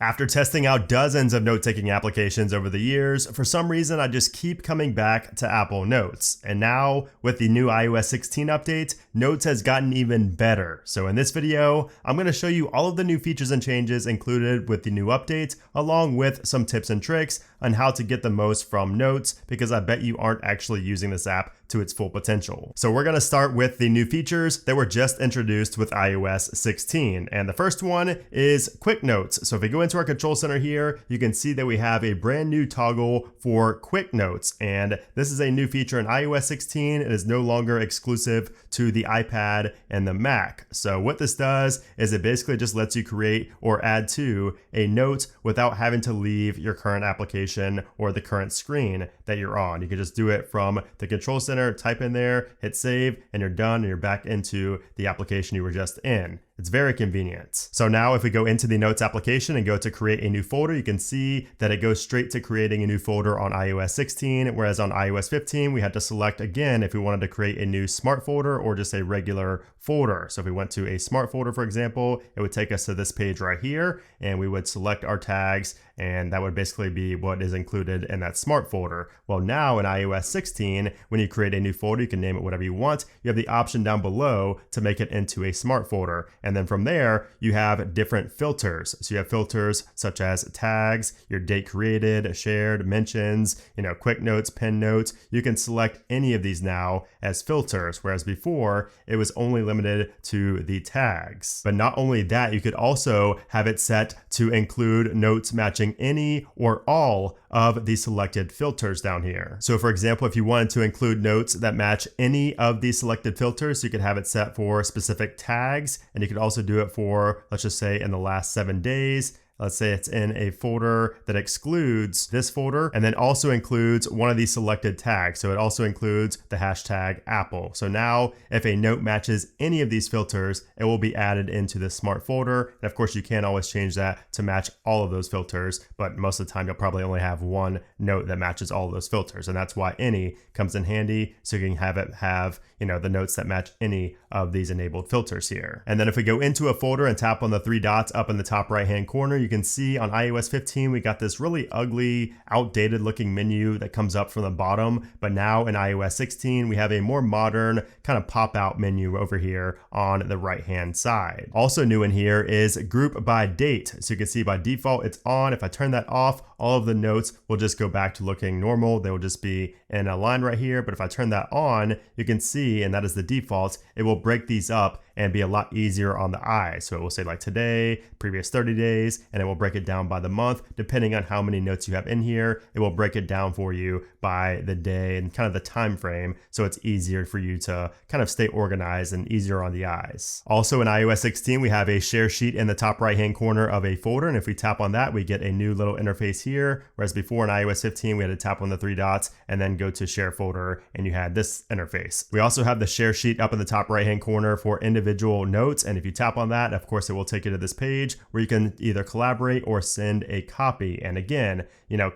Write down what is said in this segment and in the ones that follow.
After testing out dozens of note-taking applications over the years, for some reason I just keep coming back to Apple Notes. And now, with the new iOS 16 update, Notes has gotten even better. So in this video, I'm going to show you all of the new features and changes included with the new update, along with some tips and tricks on how to get the most from Notes, because I bet you aren't actually using this app to its full potential. So we're going to start with the new features that were just introduced with iOS 16. And the first one is Quick Notes. So if we go into our control center here, you can see that we have a brand new toggle for Quick Notes. And this is a new feature in iOS 16. It is no longer exclusive to the iPad and the Mac. So what this does is it basically just lets you create or add to a note without having to leave your current application or the current screen that you're on. You can just do it from the control center, type in there, hit save, and you're done, and you're back into the application you were just in. It's very convenient. So now if we go into the Notes application and go to create a new folder, you can see that it goes straight to creating a new folder on iOS 16, whereas on iOS 15, we had to select again if we wanted to create a new smart folder or just a regular folder. So if we went to a smart folder, for example, it would take us to this page right here, and we would select our tags, and that would basically be what is included in that smart folder. Well, now in iOS 16, when you create a new folder, you can name it whatever you want. You have the option down below to make it into a smart folder. And then from there, you have different filters. So you have filters such as tags, your date created, shared, mentions, quick notes, pin notes. You can select any of these now as filters, whereas before it was only limited to the tags. But not only that, you could also have it set to include notes matching any or all of the selected filters down here. So for example, if you wanted to include notes that match any of the selected filters, you could have it set for specific tags, and you could also do it for, let's just say, in the last 7 days. Let's say it's in a folder that excludes this folder and then also includes one of these selected tags. So it also includes the hashtag Apple. So now if a note matches any of these filters, it will be added into this smart folder. And of course, you can always change that to match all of those filters, but most of the time you'll probably only have one note that matches all of those filters. And that's why any comes in handy. So you can have it have, the notes that match any of these enabled filters here. And then if we go into a folder and tap on the 3 dots up in the top right-hand corner, you can see on iOS 15, we got this really ugly, outdated looking menu that comes up from the bottom. But now in iOS 16, we have a more modern kind of pop-out menu over here on the right-hand side. Also new in here is group by date. So you can see by default, it's on. If I turn that off, all of the notes will just go back to looking normal. They will just be in a line right here. But if I turn that on, you can see, and that is the default, it will break these up and be a lot easier on the eye. So it will say like today, previous 30 days, and it will break it down by the month. Depending on how many notes you have in here, it will break it down for you by the day and kind of the time frame. So it's easier for you to kind of stay organized and easier on the eyes. Also in iOS 16, we have a share sheet in the top right-hand corner of a folder. And if we tap on that, we get a new little interface here. Whereas before in iOS 15, we had to tap on the 3 dots and then go to share folder, and you had this interface. We also have the share sheet up in the top right-hand corner for individual notes. And if you tap on that, of course, it will take you to this page where you can either collaborate or send a copy. And again,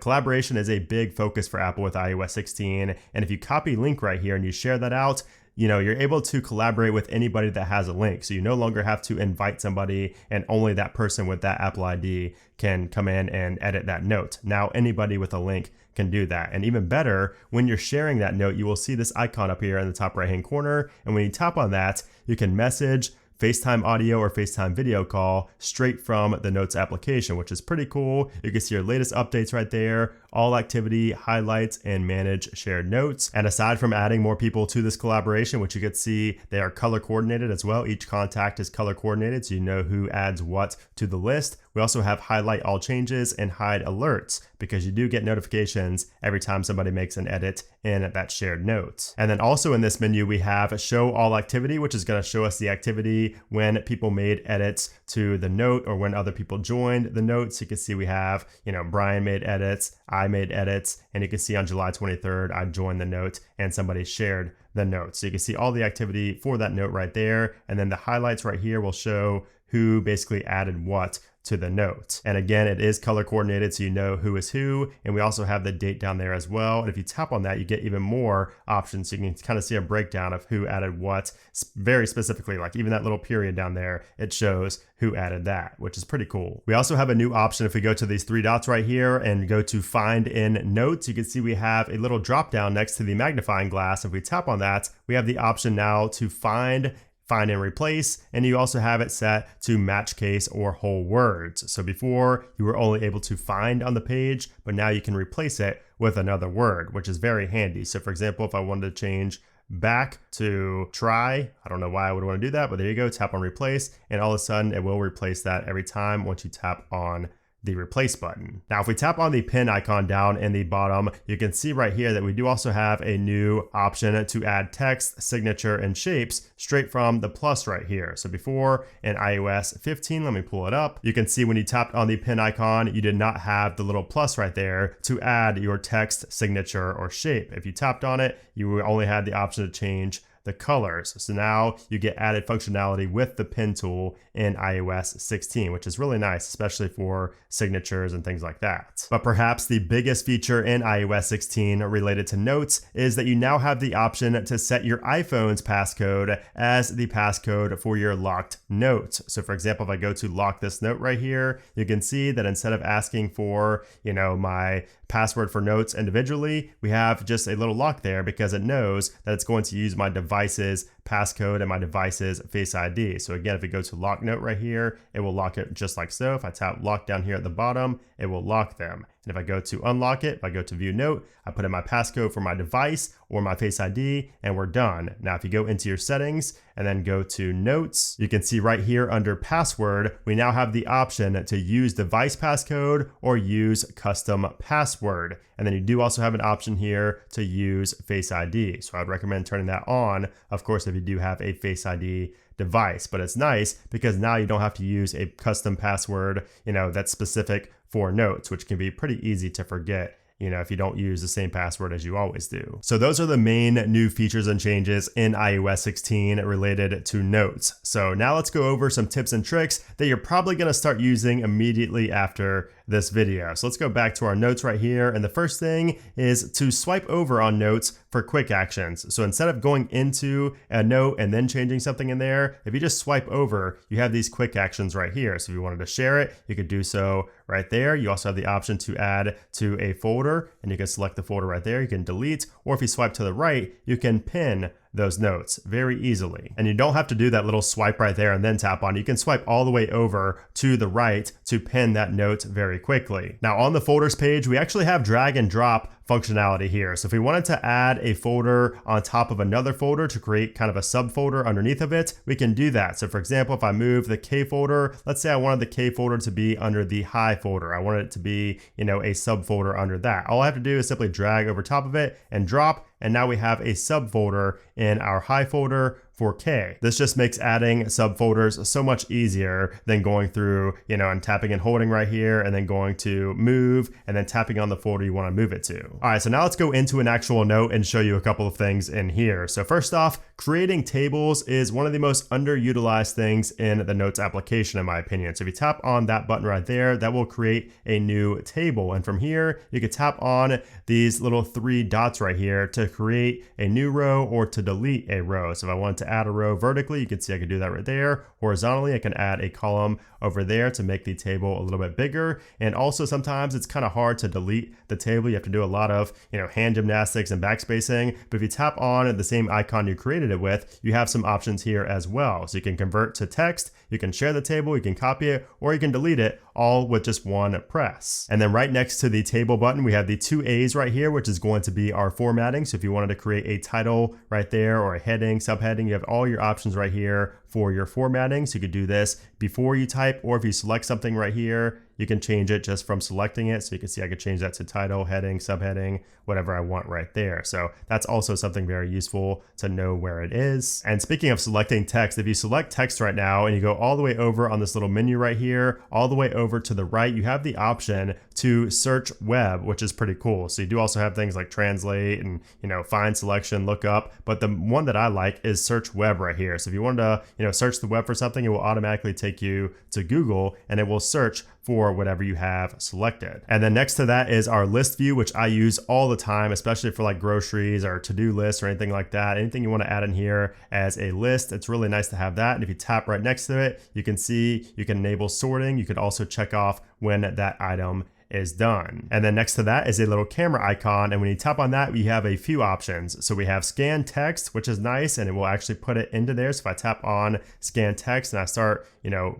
collaboration is a big focus for Apple with iOS 16. And if you copy link right here and you share that out, you're able to collaborate with anybody that has a link. So you no longer have to invite somebody and only that person with that Apple ID can come in and edit that note. Now anybody with a link can do that. And even better, when you're sharing that note, you will see this icon up here in the top right-hand corner. And when you tap on that, you can message, FaceTime audio or FaceTime video call straight from the Notes application, which is pretty cool. You can see your latest updates right there, all activity, highlights, and manage shared notes. And aside from adding more people to this collaboration, which you can see they are color coordinated as well. Each contact is color coordinated, so you know who adds what to the list. We also have highlight all changes and hide alerts, because you do get notifications every time somebody makes an edit in that shared note. And then also in this menu, we have show all activity, which is going to show us the activity when people made edits to the note or when other people joined the note. So you can see we have, Brian made edits, I made edits, and you can see on July 23rd, I joined the note and somebody shared the note. So you can see all the activity for that note right there. And then the highlights right here will show who basically added what to the note. And again, it is color coordinated so you know who is who, and we also have the date down there as well. And if you tap on that, you get even more options, so you can kind of see a breakdown of who added what very specifically. Like even that little period down there, it shows who added that, which is pretty cool. We also have a new option. If we go to these three dots right here and go to find in notes, you can see we have a little drop down next to the magnifying glass. If we tap on that, we have the option now to find and replace, and you also have it set to match case or whole words. So before you were only able to find on the page, but now you can replace it with another word, which is very handy. So for example, if I wanted to change back to try, I don't know why I would want to do that, but there you go, tap on replace, and all of a sudden it will replace that every time once you tap on the replace button. Now, if we tap on the pin icon down in the bottom, you can see right here that we do also have a new option to add text, signature, and shapes straight from the plus right here. So before in iOS 15, let me pull it up. You can see when you tapped on the pin icon, you did not have the little plus right there to add your text, signature, or shape. If you tapped on it, you only had the option to change the colors. So now you get added functionality with the pen tool in iOS 16, which is really nice, especially for signatures and things like that. But perhaps the biggest feature in iOS 16 related to notes is that you now have the option to set your iPhone's passcode as the passcode for your locked notes. So for example, if I go to lock this note right here, you can see that instead of asking for, my password for notes individually, we have just a little lock there because it knows that it's going to use my device's passcode and my device's Face ID. So again, if we go to lock note right here, it will lock it just like so. If I tap lock down here at the bottom, it will lock them. And if I go to unlock it, if I go to view note, I put in my passcode for my device or my Face ID, and we're done. Now, if you go into your settings and then go to notes, you can see right here under password, we now have the option to use device passcode or use custom password. And then you do also have an option here to use Face ID. So I'd recommend turning that on, of course, if you do have a Face ID device. But it's nice because now you don't have to use a custom password, that's specific for notes, which can be pretty easy to forget, if you don't use the same password as you always do. So those are the main new features and changes in iOS 16 related to notes. So now let's go over some tips and tricks that you're probably going to start using immediately after this video. So let's go back to our notes right here. And the first thing is to swipe over on notes for quick actions. So instead of going into a note and then changing something in there, if you just swipe over, you have these quick actions right here. So if you wanted to share it, you could do so right there. You also have the option to add to a folder, and you can select the folder right there. You can delete, or if you swipe to the right, you can pin those notes very easily. And you don't have to do that little swipe right there and then tap on. You can swipe all the way over to the right to pin that note very quickly. Now on the folders page, we actually have drag and drop functionality here. So if we wanted to add a folder on top of another folder to create kind of a subfolder underneath of it, we can do that. So for example, if I move the K folder, let's say I wanted the K folder to be under the high folder. I wanted it to be, a subfolder under that. All I have to do is simply drag over top of it and drop, and now we have a subfolder in our high folder for K. This just makes adding subfolders so much easier than going through, and tapping and holding right here and then going to move and then tapping on the folder you want to move it to. All right, so now let's go into an actual note and show you a couple of things in here. So first off, creating tables is one of the most underutilized things in the Notes application, in my opinion. So if you tap on that button right there, that will create a new table. And from here, you can tap on these little three dots right here to create a new row or to delete a row. So if I wanted to add a row vertically, you can see I can do that right there. Horizontally, I can add a column over there to make the table a little bit bigger. And also sometimes it's kind of hard to delete the table. You have to do a lot of, hand gymnastics and backspacing. But if you tap on the same icon you created it with, you have some options here as well. So you can convert to text, you can share the table, you can copy it, or you can delete it, all with just one press. And then right next to the table button, we have the two A's right here, which is going to be our formatting. So if you wanted to create a title right there or a heading, subheading, you have all your options right here for your formatting. So you could do this before you type, or if you select something right here, you can change it just from selecting it. So you can see I could change that to title, heading, subheading, whatever I want right there. So that's also something very useful to know where it is. And speaking of selecting text, if you select text right now and you go all the way over on this little menu right here, all the way over to the right, you have the option to search web, which is pretty cool. So you do also have things like translate and, find selection, look up, but the one that I like is search web right here. So if you want to, search the web for something, it will automatically take you to Google and it will search for whatever you have selected. And then next to that is our list view, which I use all the time, especially for like groceries or to-do lists or anything like that. Anything you want to add in here as a list, it's really nice to have that. And if you tap right next to it, you can see you can enable sorting. You could also check off when that item is done. And then next to that is a little camera icon. And when you tap on that, we have a few options. So we have scan text, which is nice, and it will actually put it into there. So if I tap on scan text and I start,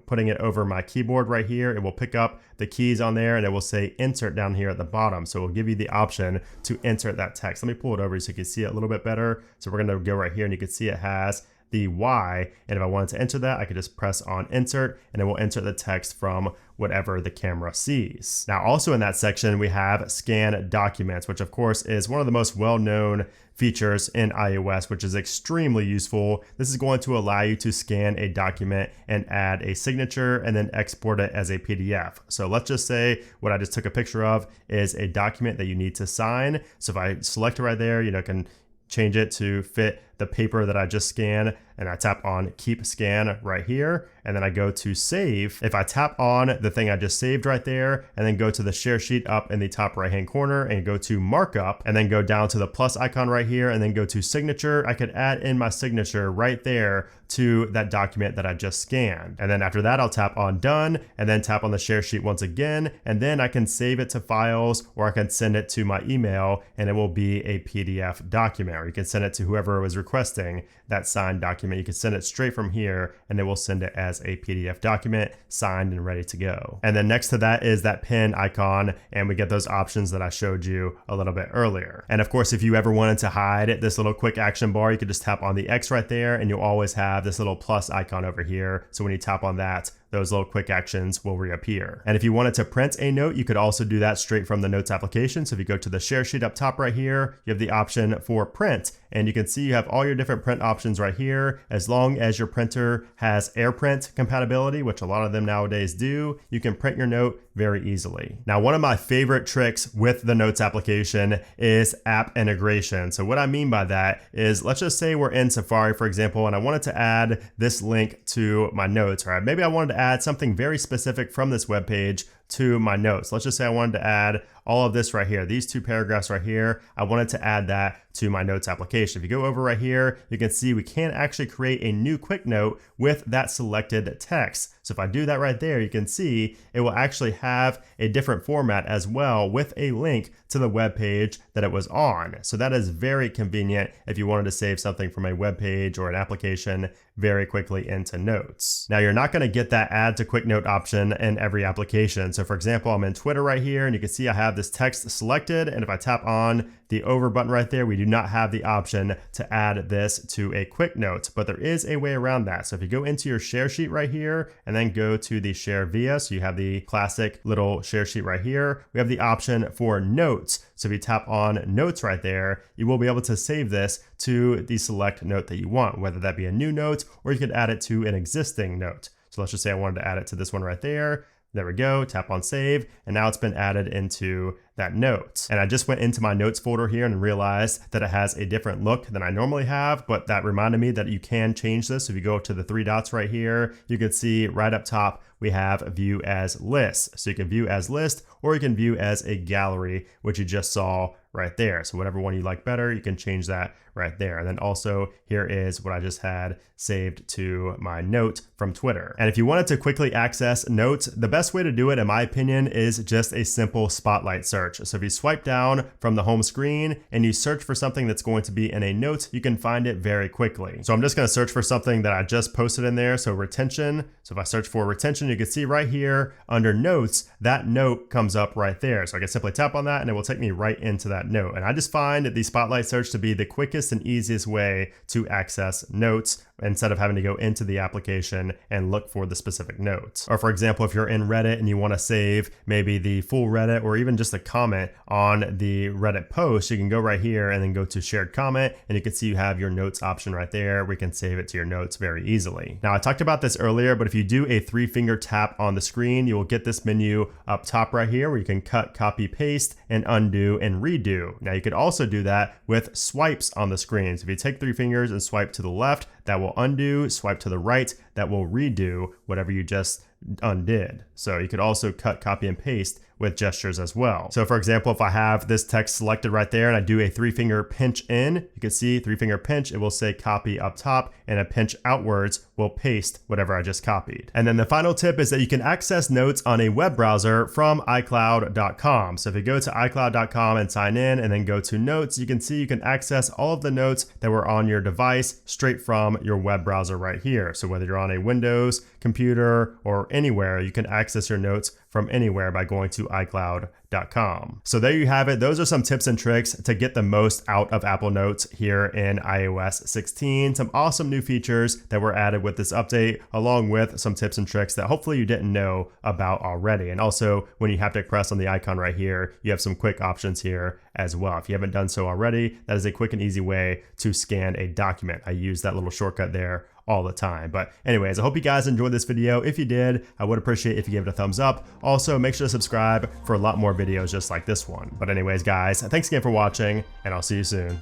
putting it over my keyboard right here, it will pick up the keys on there and it will say insert down here at the bottom. So it will give you the option to insert that text. Let me pull it over so you can see it a little bit better. So we're going to go right here and you can see it has the Y, and if I wanted to enter that, I could just press on insert and it will enter the text from whatever the camera sees. Now also in that section we have scan documents, which of course is one of the most well-known features in iOS, which is extremely useful. This is going to allow you to scan a document and add a signature and then export it as a PDF. So let's just say what I just took a picture of is a document that you need to sign. So if I select it right there, can change it to fit the paper that I just scanned, and I tap on keep scan right here, and then I go to save. If I tap on the thing I just saved right there and then go to the share sheet up in the top right hand corner and go to markup and then go down to the plus icon right here and then go to signature, I could add in my signature right there to that document that I just scanned. And then after that, I'll tap on done and then tap on the share sheet once again, and then I can save it to files or I can send it to my email and it will be a PDF document, or you can send it to whoever was requesting that signed document. You can send it straight from here and it will send it as a PDF document signed and ready to go. And then next to that is that pen icon, and we get those options that I showed you a little bit earlier. And of course, if you ever wanted to hide this little quick action bar, you could just tap on the X right there and you'll always have this little plus icon over here. So when you tap on that, those little quick actions will reappear. And if you wanted to print a note, you could also do that straight from the Notes application. So if you go to the share sheet up top right here, you have the option for print, and you can see you have all your different print options right here. As long as your printer has AirPrint compatibility, which a lot of them nowadays do, you can print your note very easily. Now, one of my favorite tricks with the Notes application is app integration. So what I mean by that is, let's just say we're in Safari, for example, and I wanted to add this link to my notes, right? Maybe I wanted to add something very specific from this web page to my notes. Let's just say I wanted to add all of this right here, these two paragraphs right here. I wanted to add that to my Notes application. If you go over right here, you can see we can actually create a new quick note with that selected text. So if I do that right there, you can see it will actually have a different format as well with a link to the web page that it was on. So that is very convenient if you wanted to save something from a web page or an application very quickly into Notes. Now, you're not going to get that add to quick note option in every application. So for example, I'm in Twitter right here and you can see I have this text selected, and if I tap on the over button right there, we do not have the option to add this to a quick note, but there is a way around that. So if you go into your share sheet right here and then go to the share via, so you have the classic little share sheet right here, we have the option for notes. So if you tap on notes right there, you will be able to save this to the select note that you want, whether that be a new note or you could add it to an existing note. So let's just say I wanted to add it to this one right there. There we go, tap on save, and now it's been added into that note. And I just went into my notes folder here and realized that it has a different look than I normally have, but that reminded me that you can change this. If you go to the three dots right here, you can see right up top, we have view as list. So you can view as list, or you can view as a gallery, which you just saw right there. So whatever one you like better, you can change that right there. And then also here is what I just had saved to my note from Twitter. And if you wanted to quickly access notes, the best way to do it, in my opinion, is just a simple spotlight search. So if you swipe down from the home screen and you search for something that's going to be in a note, you can find it very quickly. So I'm just going to search for something that I just posted in there. So retention. So if I search for retention, you can see right here under notes, that note comes up right there. So I can simply tap on that and it will take me right into that note. And I just find the Spotlight search to be the quickest and easiest way to access notes instead of having to go into the application and look for the specific notes. Or for example, if you're in Reddit and you want to save maybe the full Reddit or even just a comment on the Reddit post, you can go right here and then go to shared comment, and you can see you have your notes option right there. We can save it to your notes very easily. Now I talked about this earlier, but if you do a 3-finger tap on the screen, you will get this menu up top right here where you can cut, copy, paste, and undo and redo. Now you could also do that with swipes on the screen. So if you take 3 fingers and swipe to the left, that will undo, swipe to the right, that will redo whatever you just undid. So you could also cut, copy, and paste with gestures as well. So for example, if I have this text selected right there and I do a 3-finger pinch in, you can see 3-finger pinch, it will say copy up top, and a pinch outwards will paste whatever I just copied. And then the final tip is that you can access notes on a web browser from iCloud.com. So if you go to iCloud.com and sign in and then go to notes, you can see you can access all of the notes that were on your device straight from your web browser right here. So whether you're on a Windows computer or anywhere, you can access your notes from anywhere by going to iCloud.com. So there you have it. Those are some tips and tricks to get the most out of Apple Notes here in iOS 16. Some awesome new features that were added with this update, along with some tips and tricks that hopefully you didn't know about already. And also, when you have to press on the icon right here, you have some quick options here as well. If you haven't done so already, that is a quick and easy way to scan a document. I use that little shortcut there all the time. But anyways, I hope you guys enjoyed this video. If you did, I would appreciate if you gave it a thumbs up. Also, make sure to subscribe for a lot more videos just like this one. But anyways, guys, thanks again for watching, and I'll see you soon.